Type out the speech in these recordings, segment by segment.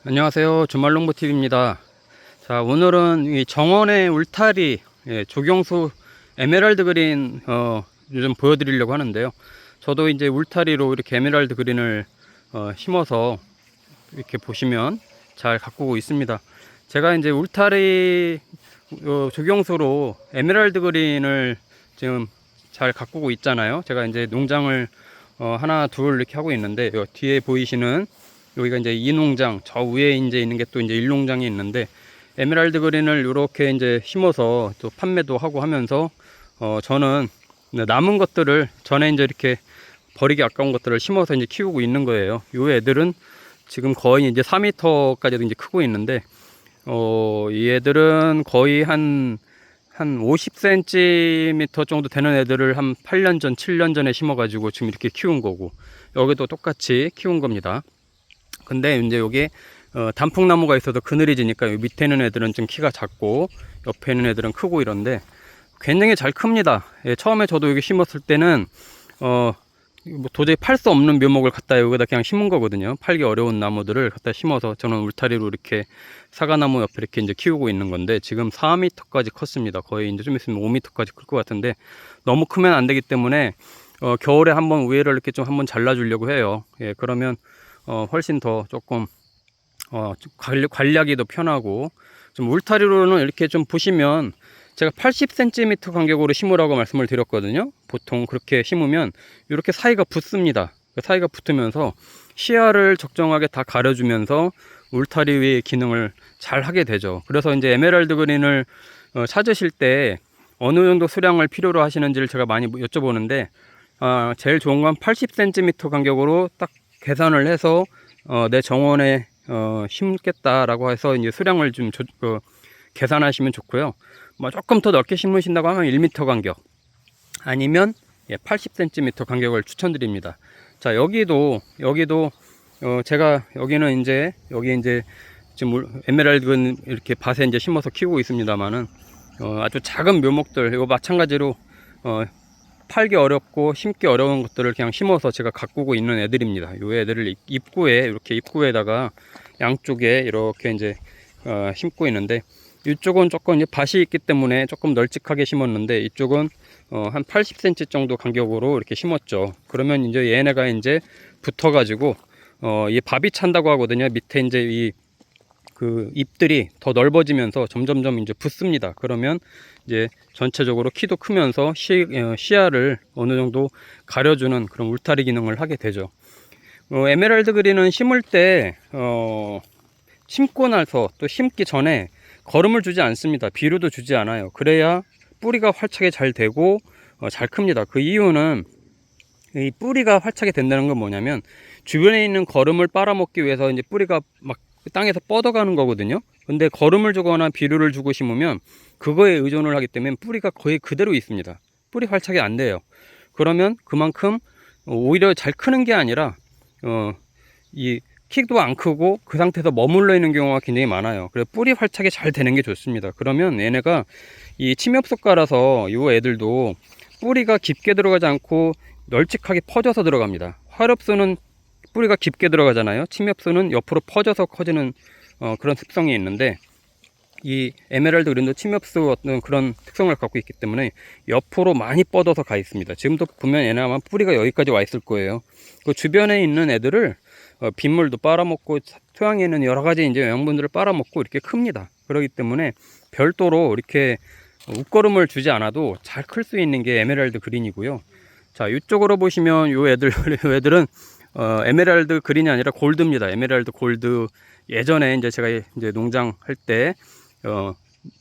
안녕하세요. 주말농부TV입니다. 자, 오늘은 이 정원의 울타리, 조경수 에메랄드 그린, 요즘 보여드리려고 하는데요. 저도 이제 울타리로 이렇게 에메랄드 그린을, 심어서 이렇게 보시면 잘 가꾸고 있습니다. 제가 이제 울타리, 조경수로 에메랄드 그린을 지금 잘 가꾸고 있잖아요. 제가 이제 농장을, 하나, 둘 이렇게 하고 있는데, 요 뒤에 보이시는 여기가 이제 2농장, 저 위에 이제 있는 게 또 이제 1농장이 있는데, 에메랄드 그린을 이렇게 이제 심어서 또 판매도 하고 하면서, 저는 남은 것들을 전에 이제 이렇게 버리기 아까운 것들을 심어서 이제 키우고 있는 거예요. 요 애들은 지금 거의 이제 4m까지도 이제 크고 있는데, 이 애들은 거의 한 50cm 정도 되는 애들을 한 8년 전, 7년 전에 심어가지고 지금 이렇게 키운 거고, 여기도 똑같이 키운 겁니다. 근데 이제 여기 단풍나무가 있어서 그늘이 지니까 여기 밑에 있는 애들은 좀 키가 작고 옆에 있는 애들은 크고 이런데 굉장히 잘 큽니다. 예, 처음에 저도 여기 심었을 때는 뭐 도저히 팔 수 없는 묘목을 갖다 여기다 그냥 심은 거거든요. 팔기 어려운 나무들을 갖다 심어서 저는 울타리로 이렇게 사과나무 옆에 이렇게 이제 키우고 있는 건데 지금 4m까지 컸습니다. 거의 이제 좀 있으면 5m까지 클 것 같은데 너무 크면 안 되기 때문에 겨울에 한번 우회를 이렇게 좀 한번 잘라주려고 해요. 예, 그러면 훨씬 더 조금 관리하기도 편하고 좀 울타리로는 이렇게 좀 보시면 제가 80cm 간격으로 심으라고 말씀을 드렸거든요. 보통 그렇게 심으면 이렇게 사이가 붙습니다. 사이가 붙으면서 시야를 적정하게 다 가려주면서 울타리 위의 기능을 잘 하게 되죠. 그래서 이제 에메랄드 그린을 찾으실 때 어느 정도 수량을 필요로 하시는지를 제가 많이 여쭤보는데 제일 좋은 건 80cm 간격으로 딱 계산을 해서 내 정원에 심겠다라고 해서 이제 수량을 좀 계산하시면 좋고요. 뭐 조금 더 넓게 심으신다고 하면 1m 간격 아니면 80cm 간격을 추천드립니다. 자, 여기도 제가 여기는 이제 여기 이제 지금 에메랄드 이렇게 밭에 이제 심어서 키우고 있습니다만은 아주 작은 묘목들 이거 마찬가지로 팔기 어렵고 심기 어려운 것들을 그냥 심어서 제가 가꾸고 있는 애들입니다. 요 애들을 입구에 이렇게 입구에다가 양쪽에 이렇게 이제 심고 있는데 이쪽은 조금 이제 밭이 있기 때문에 조금 널찍하게 심었는데 이쪽은 한 80cm 정도 간격으로 이렇게 심었죠. 그러면 이제 얘네가 이제 붙어 가지고 이 밥이 찬다고 하거든요. 밑에 이제 이 그 잎들이 더 넓어지면서 점점점 이제 붙습니다. 그러면 이제 전체적으로 키도 크면서 시야를 어느 정도 가려주는 그런 울타리 기능을 하게 되죠. 에메랄드 그린은 심을 때 심고 나서 또 심기 전에 거름을 주지 않습니다. 비료도 주지 않아요. 그래야 뿌리가 활착이 잘 되고 잘 큽니다. 그 이유는 이 뿌리가 활착이 된다는 건 뭐냐면 주변에 있는 거름을 빨아먹기 위해서 이제 뿌리가 막 땅에서 뻗어가는 거거든요. 근데 거름을 주거나 비료를 주고 심으면 그거에 의존을 하기 때문에 뿌리가 거의 그대로 있습니다. 뿌리 활착이 안 돼요. 그러면 그만큼 오히려 잘 크는 게 아니라 이 키도 안 크고 그 상태에서 머물러 있는 경우가 굉장히 많아요. 그래서 뿌리 활착이 잘 되는 게 좋습니다. 그러면 얘네가 이 침엽속가라서 이 애들도 뿌리가 깊게 들어가지 않고 널찍하게 퍼져서 들어갑니다. 화렵수는 뿌리가 깊게 들어가잖아요. 침엽수는 옆으로 퍼져서 커지는 그런 특성이 있는데 이 에메랄드 그린도 침엽수 어떤 그런 특성을 갖고 있기 때문에 옆으로 많이 뻗어서 가 있습니다. 지금도 보면 얘네 아마 뿌리가 여기까지 와 있을 거예요. 그 주변에 있는 애들을 빗물도 빨아먹고 토양에 있는 여러 가지 이제 영양분들을 빨아먹고 이렇게 큽니다. 그렇기 때문에 별도로 이렇게 웃거름을 주지 않아도 잘 클 수 있는 게 에메랄드 그린이고요. 자, 이쪽으로 보시면 요 애들은 에메랄드 그린이 아니라 골드입니다. 에메랄드 골드. 예전에 이제 제가 이제 농장 할 때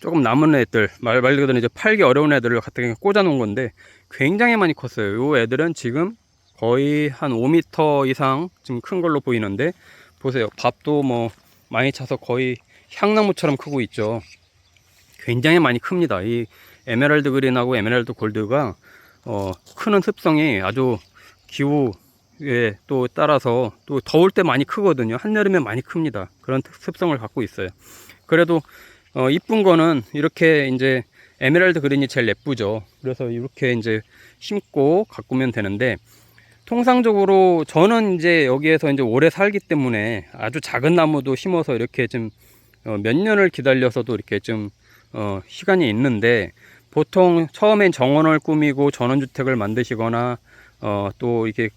조금 남은 애들 말 그대로 이제 팔기 어려운 애들을 갖다 꽂아 놓은 건데 굉장히 많이 컸어요. 요 애들은 지금 거의 한 5m 이상 지금 큰 걸로 보이는데 보세요. 밥도 뭐 많이 차서 거의 향나무처럼 크고 있죠. 굉장히 많이 큽니다. 이 에메랄드 그린하고 에메랄드 골드가 크는 습성이 아주 기후에 또 따라서 또 더울 때 많이 크거든요. 한여름에 많이 큽니다. 그런 습성을 갖고 있어요. 그래도 이쁜 거는 이렇게 이제 에메랄드 그린이 제일 예쁘죠. 그래서 이렇게 이제 심고 가꾸면 되는데 통상적으로 저는 이제 여기에서 이제 오래 살기 때문에 아주 작은 나무도 심어서 이렇게 좀 몇 년을 기다려서도 이렇게 좀 시간이 있는데, 보통 처음엔 정원을 꾸미고 전원주택을 만드시거나 또 이렇게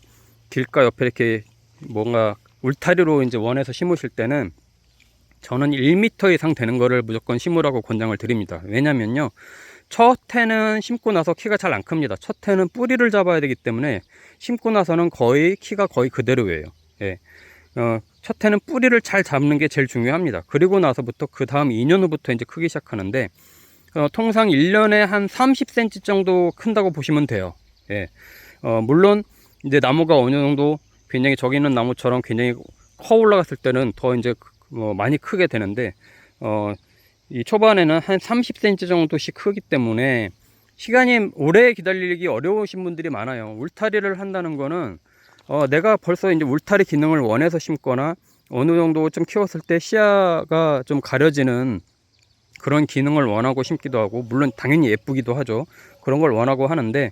길가 옆에 이렇게 뭔가 울타리로 이제 원해서 심으실 때는 저는 1m 이상 되는 거를 무조건 심으라고 권장을 드립니다. 왜냐면요, 첫 해는 심고 나서 키가 잘 안 큽니다. 첫 해는 뿌리를 잡아야 되기 때문에 심고 나서는 거의 키가 거의 그대로예요. 예. 첫 해는 뿌리를 잘 잡는 게 제일 중요합니다. 그리고 나서부터 그 다음 2년 후부터 이제 크기 시작하는데, 통상 1년에 한 30cm 정도 큰다고 보시면 돼요. 예. 물론 이제 나무가 어느 정도 굉장히 저기 있는 나무처럼 굉장히 커 올라갔을 때는 더 이제 많이 크게 되는데, 이 초반에는 한 30cm 정도씩 크기 때문에 시간이 오래 기다리기 어려우신 분들이 많아요. 울타리를 한다는 거는 내가 벌써 이제 울타리 기능을 원해서 심거나 어느 정도 좀 키웠을 때 시야가 좀 가려지는 그런 기능을 원하고 심기도 하고, 물론 당연히 예쁘기도 하죠. 그런 걸 원하고 하는데,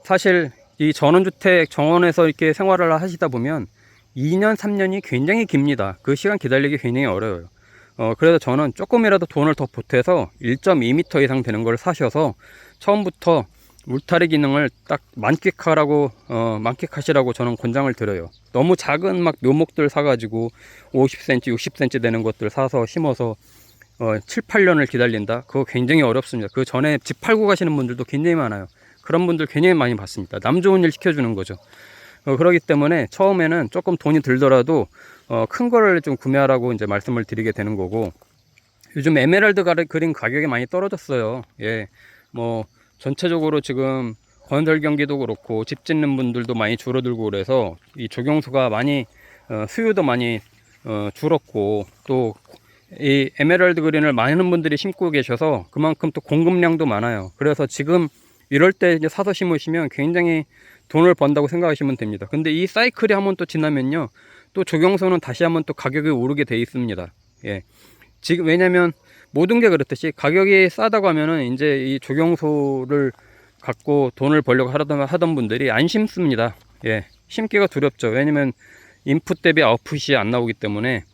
사실 이 전원주택 정원에서 이렇게 생활을 하시다 보면 2년 3년이 굉장히 깁니다. 그 시간 기다리기 굉장히 어려워요. 그래서 저는 조금이라도 돈을 더 보태서 1.2m 이상 되는 걸 사셔서 처음부터 울타리 기능을 딱 만끽하시라고 저는 권장을 드려요. 너무 작은 막 묘목들 사가지고 50cm 60cm 되는 것들 사서 심어서 7, 8년을 기다린다? 그거 굉장히 어렵습니다. 그 전에 집 팔고 가시는 분들도 굉장히 많아요. 그런 분들 굉장히 많이 봤습니다. 남 좋은 일 시켜주는 거죠. 그렇기 때문에 처음에는 조금 돈이 들더라도 큰 거를 좀 구매하라고 이제 말씀을 드리게 되는 거고, 요즘 에메랄드 그린 가격이 많이 떨어졌어요. 예, 뭐 전체적으로 지금 건설 경기도 그렇고 집 짓는 분들도 많이 줄어들고 그래서 이 조경수가 많이 수요도 많이 줄었고, 또 이 에메랄드 그린을 많은 분들이 심고 계셔서 그만큼 또 공급량도 많아요. 그래서 지금 이럴 때 이제 사서 심으시면 굉장히 돈을 번다고 생각하시면 됩니다. 근데 이 사이클이 한번 또 지나면요, 또 조경수는 다시 한번 또 가격이 오르게 돼 있습니다. 예. 지금 왜냐면 모든 게 그렇듯이 가격이 싸다고 하면은 이제 이 조경수를 갖고 돈을 벌려고 하던 분들이 안 심습니다. 예. 심기가 두렵죠. 왜냐면 인풋 대비 아웃풋이 안 나오기 때문에.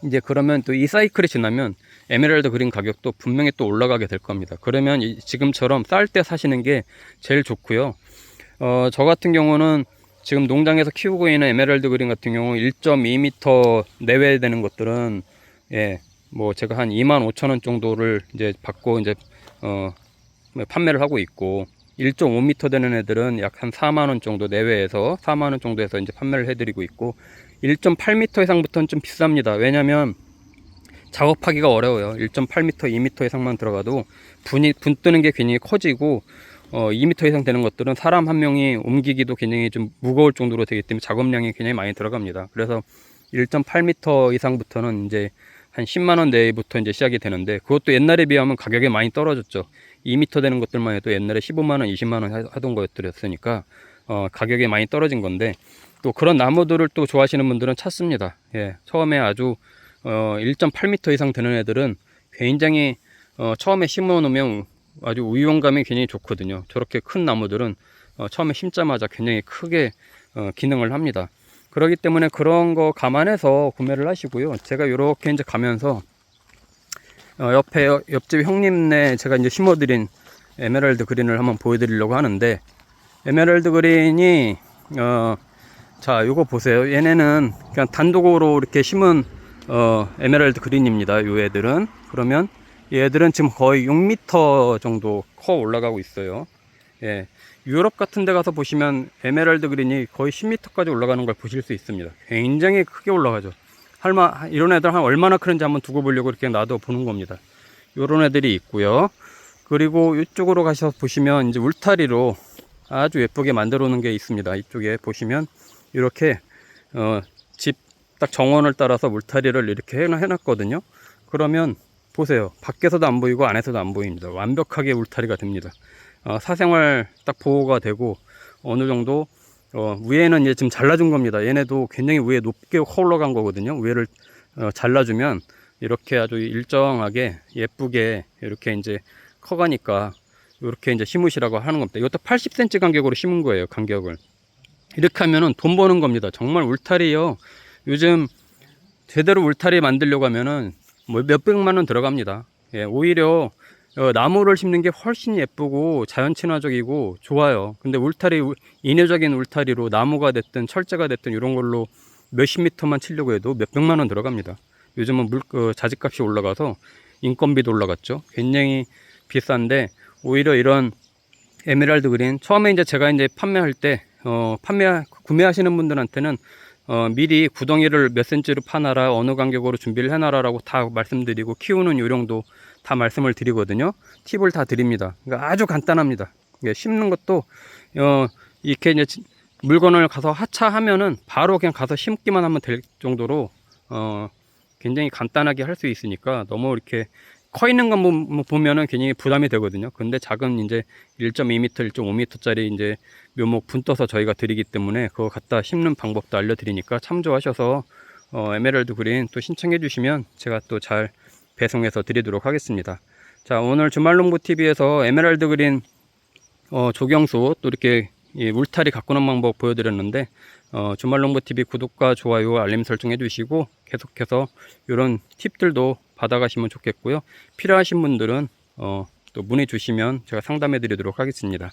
이제 그러면 또 이 사이클이 지나면 에메랄드 그린 가격도 분명히 또 올라가게 될 겁니다. 그러면 지금처럼 쌀 때 사시는 게 제일 좋고요. 저 같은 경우는 지금 농장에서 키우고 있는 에메랄드 그린 같은 경우 1.2m 내외 되는 것들은, 예, 뭐 제가 한 25,000원 정도를 이제 받고 이제 판매를 하고 있고, 1.5m 되는 애들은 약 한 4만원 정도 내외에서 4만원 정도에서 이제 판매를 해드리고 있고, 1.8m 이상부터는 좀 비쌉니다. 왜냐면 작업하기가 어려워요. 1.8m, 2m 이상만 들어가도 분 뜨는 게 굉장히 커지고, 2m 이상 되는 것들은 사람 한 명이 옮기기도 굉장히 좀 무거울 정도로 되기 때문에 작업량이 굉장히 많이 들어갑니다. 그래서 1.8m 이상부터는 이제 한 10만원 내부터 이제 시작이 되는데, 그것도 옛날에 비하면 가격이 많이 떨어졌죠. 2m 되는 것들만 해도 옛날에 15만원, 20만원 하던 것들이었으니까 가격이 많이 떨어진 건데, 또 그런 나무들을 또 좋아하시는 분들은 찾습니다. 예, 처음에 아주 1.8m 이상 되는 애들은 굉장히 처음에 심어 놓으면 아주 우용감이 굉장히 좋거든요. 저렇게 큰 나무들은 처음에 심자마자 굉장히 크게 기능을 합니다. 그렇기 때문에 그런 거 감안해서 구매를 하시고요. 제가 이렇게 이제 가면서 옆집 형님네 제가 이제 심어드린 에메랄드 그린을 한번 보여드리려고 하는데, 에메랄드 그린이 자, 요거 보세요. 얘네는 그냥 단독으로 이렇게 심은 에메랄드 그린입니다. 요 애들은. 그러면 얘들은 지금 거의 6m 정도 커 올라가고 있어요. 예. 유럽 같은 데 가서 보시면 에메랄드 그린이 거의 10m까지 올라가는 걸 보실 수 있습니다. 굉장히 크게 올라가죠. 이런 애들 한 얼마나 크는지 한번 두고 보려고 이렇게 놔둬 보는 겁니다. 요런 애들이 있고요. 그리고 이쪽으로 가셔서 보시면 이제 울타리로 아주 예쁘게 만들어 놓은 게 있습니다. 이쪽에 보시면 이렇게 집 딱 정원을 따라서 울타리를 이렇게 해놨거든요. 그러면 보세요. 밖에서도 안 보이고 안에서도 안 보입니다. 완벽하게 울타리가 됩니다. 사생활 딱 보호가 되고, 어느 정도 위에는 이제 지금 잘라준 겁니다. 얘네도 굉장히 위에 높게 올라간 거거든요. 위에를 잘라주면 이렇게 아주 일정하게 예쁘게 이렇게 이제 커가니까 이렇게 이제 심으시라고 하는 겁니다. 이것도 80cm 간격으로 심은 거예요. 간격을. 이렇게 하면은 돈 버는 겁니다. 정말 울타리요. 요즘 제대로 울타리 만들려고 하면은 뭐 몇백만 원 들어갑니다. 예, 오히려 나무를 심는 게 훨씬 예쁘고 자연 친화적이고 좋아요. 근데 울타리, 인위적인 울타리로 나무가 됐든 철제가 됐든 이런 걸로 몇십 미터만 치려고 해도 몇백만 원 들어갑니다. 요즘은 자재값이 올라가서 인건비도 올라갔죠. 굉장히 비싼데, 오히려 이런 에메랄드 그린, 처음에 이제 제가 이제 판매할 때 구매하시는 분들한테는 미리 구덩이를 몇 센치로 파놔라, 어느 간격으로 준비를 해놔라라고 다 말씀드리고, 키우는 요령도 다 말씀을 드리거든요. 팁을 다 드립니다. 그러니까 아주 간단합니다. 심는 것도 이렇게 이제 물건을 가서 하차하면은 바로 그냥 가서 심기만 하면 될 정도로 굉장히 간단하게 할 수 있으니까, 너무 이렇게 커 있는 건 보면은 굉장히 부담이 되거든요. 근데 작은 이제 1.2m, 1.5m짜리 이제 묘목 분떠서 저희가 드리기 때문에 그거 갖다 심는 방법도 알려드리니까 참조하셔서 에메랄드 그린 또 신청해 주시면 제가 또 잘 배송해서 드리도록 하겠습니다. 자, 오늘 주말농부 TV에서 에메랄드 그린 조경수, 또 이렇게 울타리 가꾸는 방법 보여드렸는데, 주말농부 TV 구독과 좋아요, 알림 설정 해주시고 계속해서 이런 팁들도 받아가시면 좋겠고요. 필요하신 분들은 또 문의 주시면 제가 상담해 드리도록 하겠습니다.